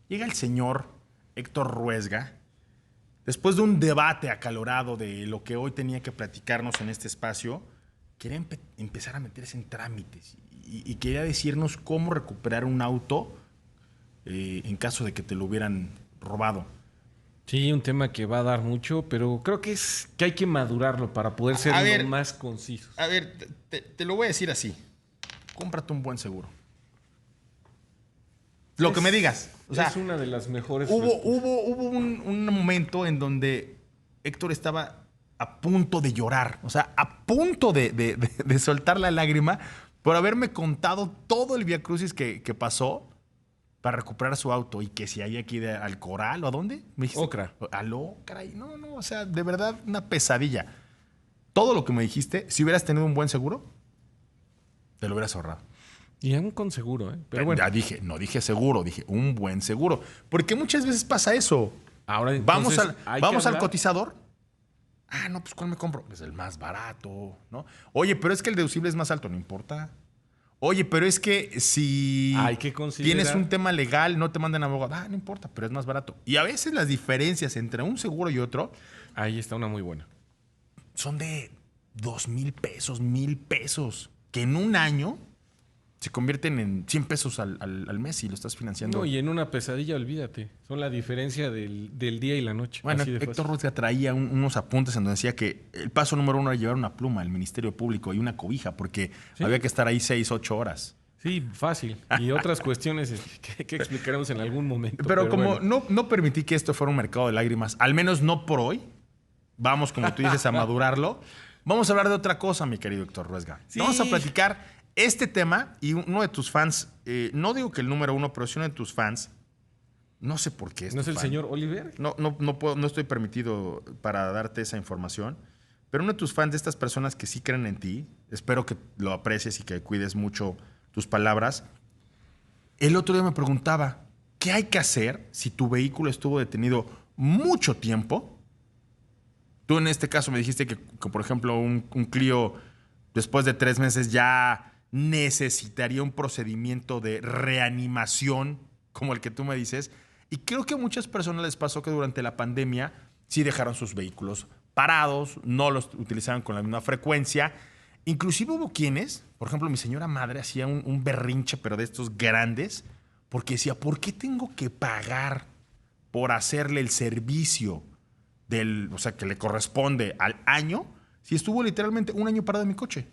Llega el señor Héctor Ruesga, después de un debate acalorado de lo que hoy tenía que platicarnos en este espacio, quería empezar a meterse en trámites y quería decirnos cómo recuperar un auto en caso de que te lo hubieran robado. Sí, un tema que va a dar mucho, pero creo que hay que madurarlo para poder ser lo más concisos. A ver, te lo voy a decir así. Cómprate un buen seguro. Lo que me digas. O sea, es una de las mejores. Hubo un momento en donde Héctor estaba a punto de llorar. O sea, a punto de soltar la lágrima por haberme contado todo el viacrucis que pasó para recuperar su auto. Y que si hay aquí al Coral o ¿a dónde? ¿Me dijiste? Ocra. Al Ocra. No, o sea, de verdad, una pesadilla. Todo lo que me dijiste, si hubieras tenido un buen seguro, te lo hubieras ahorrado. Y aún con seguro, ¿eh? Pero bueno. Ya dije, no dije seguro, dije un buen seguro. Porque muchas veces pasa eso. Ahora vamos al cotizador. Ah, no, pues ¿cuál me compro? Pues el más barato, ¿no? Oye, pero es que el deducible es más alto, no importa. Oye, pero es que si tienes un tema legal, no te mandan abogado. Ah, no importa, pero es más barato. Y a veces las diferencias entre un seguro y otro. Ahí está una muy buena. Son de 2,000 pesos, 1,000 pesos. Que en un año se convierten en 100 pesos al mes y lo estás financiando. No, y en una pesadilla, olvídate. Son la diferencia del día y la noche. Bueno, Héctor Ruesga traía unos apuntes en donde decía que el paso número 1 era llevar una pluma al Ministerio Público y una cobija, porque había que estar ahí 6, 8 horas. Sí, fácil. Y otras cuestiones que explicaremos en algún momento. Pero como bueno, no permití que esto fuera un mercado de lágrimas, al menos no por hoy, vamos, como tú dices, a madurarlo. Vamos a hablar de otra cosa, mi querido Héctor Ruesga. Sí. Vamos a platicar este tema y uno de tus fans, no digo que el número 1, pero sí uno de tus fans, no sé por qué. ¿No es el señor Oliver? No estoy permitido para darte esa información, pero uno de tus fans, de estas personas que sí creen en ti, espero que lo aprecies y que cuides mucho tus palabras. El otro día me preguntaba, ¿qué hay que hacer si tu vehículo estuvo detenido mucho tiempo? Tú en este caso me dijiste que por ejemplo, un Clio después de 3 meses ya necesitaría un procedimiento de reanimación como el que tú me dices. Y creo que a muchas personas les pasó que durante la pandemia sí dejaron sus vehículos parados, no los utilizaban con la misma frecuencia. Inclusive hubo quienes, por ejemplo, mi señora madre hacía un berrinche, pero de estos grandes, porque decía, ¿por qué tengo que pagar por hacerle el servicio o sea, que le corresponde al año si estuvo literalmente un año parado en mi coche?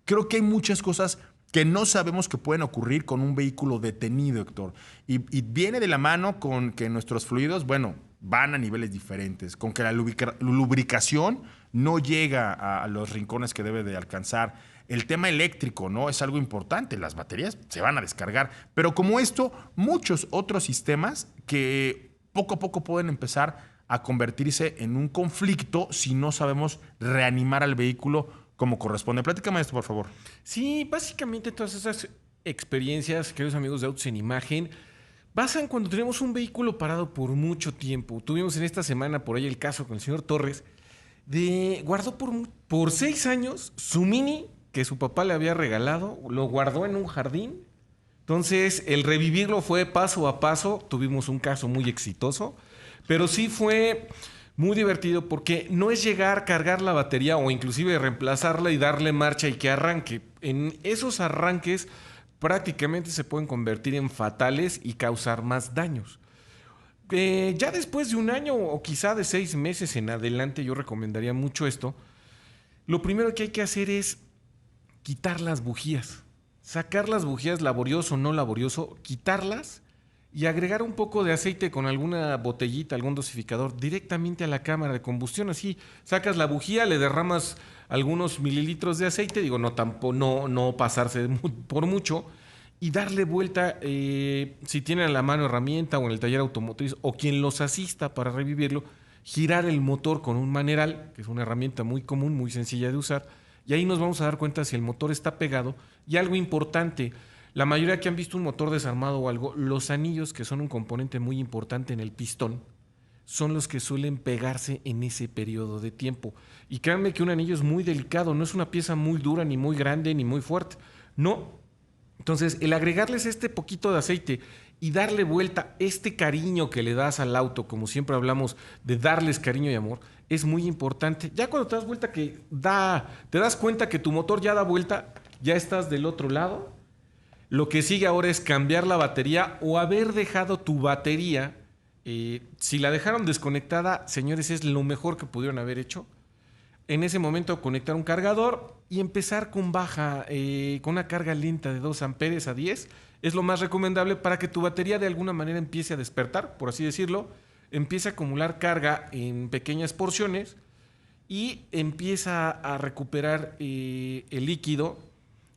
Creo que hay muchas cosas que no sabemos que pueden ocurrir con un vehículo detenido, Héctor. Y viene de la mano con que nuestros fluidos, bueno, van a niveles diferentes, con que la lubricación no llega a los rincones que debe de alcanzar. El tema eléctrico, ¿no? Es algo importante. Las baterías se van a descargar. Pero como esto, muchos otros sistemas que poco a poco pueden empezar a convertirse en un conflicto si no sabemos reanimar al vehículo como corresponde. Platícame esto, por favor. Sí, básicamente todas esas experiencias, queridos amigos de Autos en Imagen, pasan cuando tenemos un vehículo parado por mucho tiempo. Tuvimos en esta semana por ahí el caso con el señor Torres, guardó por 6 años su Mini que su papá le había regalado, lo guardó en un jardín. Entonces, el revivirlo fue paso a paso. Tuvimos un caso muy exitoso, pero sí fue muy divertido porque no es llegar, cargar la batería o inclusive reemplazarla y darle marcha y que arranque. En esos arranques prácticamente se pueden convertir en fatales y causar más daños. Ya después de un año o quizá de 6 meses en adelante, yo recomendaría mucho esto. Lo primero que hay que hacer es quitar las bujías. Sacar las bujías, laborioso o no laborioso, quitarlas y agregar un poco de aceite con alguna botellita, algún dosificador, directamente a la cámara de combustión. Así sacas la bujía, le derramas algunos mililitros de aceite, digo, no pasarse por mucho, y darle vuelta, si tienen a la mano herramienta o en el taller automotriz o quien los asista para revivirlo, girar el motor con un maneral, que es una herramienta muy común, muy sencilla de usar, y ahí nos vamos a dar cuenta si el motor está pegado. Y algo importante, la mayoría que han visto un motor desarmado o algo, los anillos, que son un componente muy importante en el pistón, son los que suelen pegarse en ese periodo de tiempo. Y créanme que un anillo es muy delicado, no es una pieza muy dura, ni muy grande, ni muy fuerte. No. Entonces, el agregarles este poquito de aceite y darle vuelta. Este cariño que le das al auto, como siempre hablamos de darles cariño y amor, es muy importante. Ya cuando te das vuelta te das cuenta que tu motor ya da vuelta, ya estás del otro lado. Lo que sigue ahora es cambiar la batería o haber dejado tu batería. Si la dejaron desconectada, señores, es lo mejor que pudieron haber hecho. En ese momento conectar un cargador y empezar con con una carga lenta de 2 amperes a 10 es lo más recomendable para que tu batería de alguna manera empiece a despertar, por así decirlo, empiece a acumular carga en pequeñas porciones y empieza a recuperar el líquido,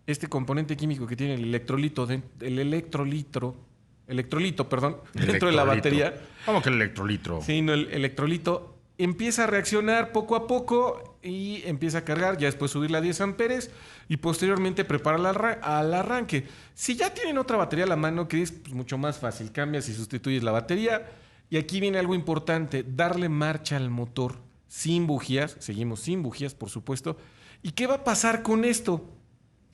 este componente químico que tiene el electrolito, dentro de la batería. ¿Cómo que el electrolito? Sí, no, el electrolito empieza a reaccionar poco a poco y empieza a cargar, ya después subirla a 10 amperes y posteriormente preparar al arranque. Si ya tienen otra batería a la mano, que es pues, mucho más fácil, cambias y sustituyes la batería. Y aquí viene algo importante, darle marcha al motor sin bujías, seguimos sin bujías, por supuesto. ¿Y qué va a pasar con esto?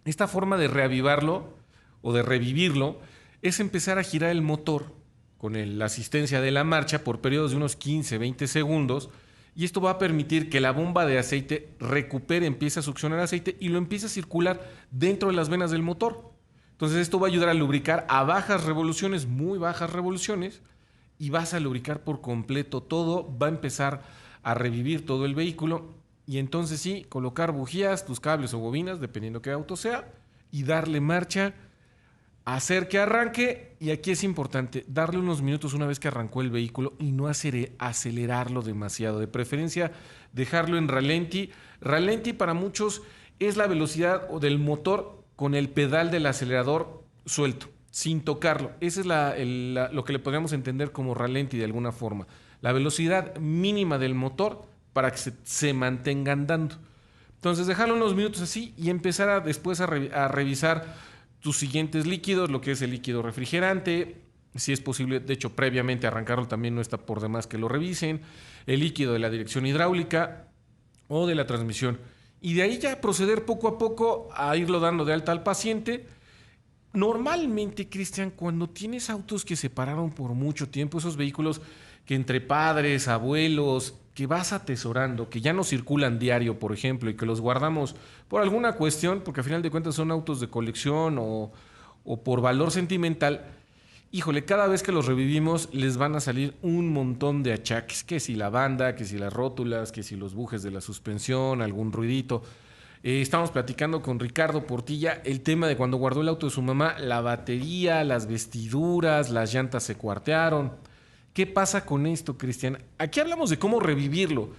Esta forma de reavivarlo o de revivirlo es empezar a girar el motor con la asistencia de la marcha por periodos de unos 15, 20 segundos, y esto va a permitir que la bomba de aceite recupere, empiece a succionar aceite y lo empiece a circular dentro de las venas del motor. Entonces esto va a ayudar a lubricar a bajas revoluciones, muy bajas revoluciones, y vas a lubricar por completo todo, va a empezar a revivir todo el vehículo, y entonces sí, colocar bujías, tus cables o bobinas, dependiendo qué auto sea, y darle marcha, hacer que arranque. Y aquí es importante darle unos minutos una vez que arrancó el vehículo y no acelerarlo demasiado. De preferencia, dejarlo en ralenti. Ralenti para muchos es la velocidad del motor con el pedal del acelerador suelto, sin tocarlo. Esa es lo que le podríamos entender como ralenti de alguna forma. La velocidad mínima del motor para que se mantenga andando. Entonces, dejarlo unos minutos así y empezar después a revisar tus siguientes líquidos, lo que es el líquido refrigerante, si es posible, de hecho, previamente arrancarlo también no está por demás que lo revisen, el líquido de la dirección hidráulica o de la transmisión. Y de ahí ya proceder poco a poco a irlo dando de alta al paciente. Normalmente, Cristian, cuando tienes autos que se pararon por mucho tiempo, esos vehículos que entre padres, abuelos, que vas atesorando, que ya no circulan diario, por ejemplo, y que los guardamos por alguna cuestión, porque al final de cuentas son autos de colección o por valor sentimental, híjole, cada vez que los revivimos les van a salir un montón de achaques, que si la banda, que si las rótulas, que si los bujes de la suspensión, algún ruidito. Estamos platicando con Ricardo Portilla el tema de cuando guardó el auto de su mamá, la batería, las vestiduras, las llantas se cuartearon. ¿Qué pasa con esto, Cristian? Aquí hablamos de cómo revivirlo,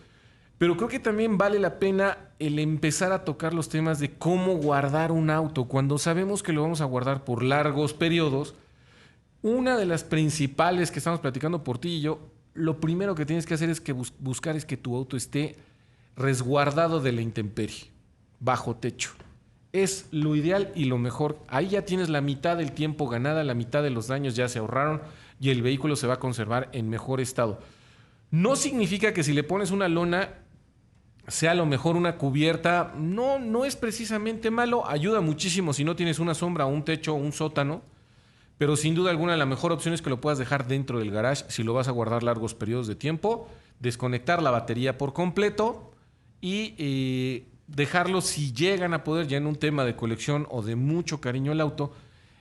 pero creo que también vale la pena el empezar a tocar los temas de cómo guardar un auto. Cuando sabemos que lo vamos a guardar por largos periodos, una de las principales que estamos platicando por ti y yo, lo primero que tienes que hacer es que buscar es que tu auto esté resguardado de la intemperie, bajo techo. Es lo ideal y lo mejor. Ahí ya tienes la mitad del tiempo ganada, la mitad de los daños ya se ahorraron y el vehículo se va a conservar en mejor estado. No significa que si le pones una lona sea a lo mejor una cubierta. No es precisamente malo. Ayuda muchísimo si no tienes una sombra, un techo, un sótano. Pero sin duda alguna la mejor opción es que lo puedas dejar dentro del garage si lo vas a guardar largos periodos de tiempo. Desconectar la batería por completo y dejarlo, si llegan a poder, ya en un tema de colección o de mucho cariño al auto,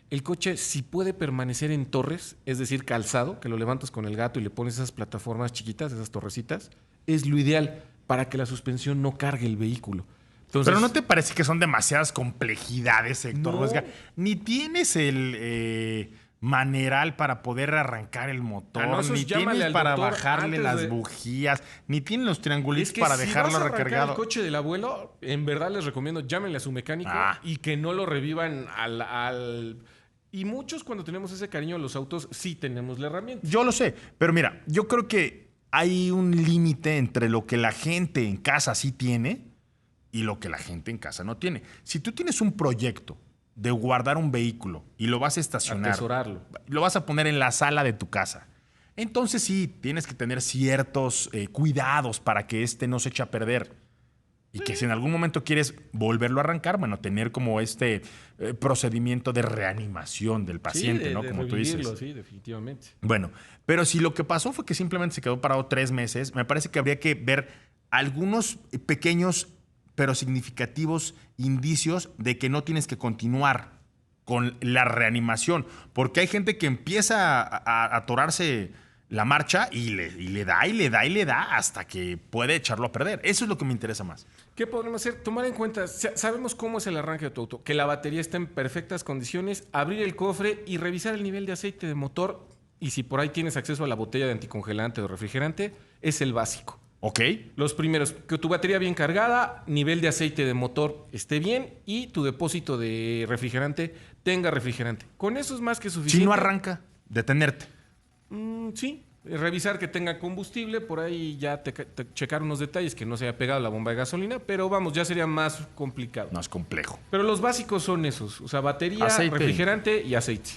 el coche si puede permanecer en torres, es decir, calzado, que lo levantas con el gato y le pones esas plataformas chiquitas, esas torrecitas, es lo ideal para que la suspensión no cargue el vehículo. Entonces, pero ¿no te parece que son demasiadas complejidades, Héctor? No. O sea, ni tienes el maneral para poder arrancar el motor, no, eso ni es llámale tienes al para doctor bajarle antes las de- bujías, ni tienes los triangulitos es que para si dejarlo vas a arrancar recargado. el coche del abuelo, en verdad les recomiendo, llámenle a su mecánico y que no lo revivan Y muchos cuando tenemos ese cariño a los autos, sí tenemos la herramienta. Yo lo sé, pero mira, yo creo que hay un límite entre lo que la gente en casa sí tiene y lo que la gente en casa no tiene. Si tú tienes un proyecto de guardar un vehículo y lo vas a estacionar, Atesorarlo. lo vas a poner en la sala de tu casa, entonces sí, tienes que tener ciertos cuidados para que este no se eche a perder. Y que si en algún momento quieres volverlo a arrancar, bueno, tener como este procedimiento de reanimación del paciente, ¿no? Como tú dices. Sí, definitivamente. Bueno, pero si lo que pasó fue que simplemente se quedó parado 3 meses, me parece que habría que ver algunos pequeños pero significativos indicios de que no tienes que continuar con la reanimación. Porque hay gente que empieza a atorarse la marcha y le da hasta que puede echarlo a perder. Eso es lo que me interesa más. ¿Qué podemos hacer? Tomar en cuenta, sabemos cómo es el arranque de tu auto, que la batería está en perfectas condiciones, abrir el cofre y revisar el nivel de aceite de motor. Y si por ahí tienes acceso a la botella de anticongelante o refrigerante, es el básico. Ok. Los primeros, que tu batería bien cargada, nivel de aceite de motor esté bien y tu depósito de refrigerante tenga refrigerante. Con eso es más que suficiente. Si no arranca, detenerte. Sí, revisar que tenga combustible, por ahí ya checar unos detalles, que no se haya pegado la bomba de gasolina, pero vamos, ya sería más complicado. Más complejo. Pero los básicos son esos, o sea, batería, Aceite. refrigerante y aceite.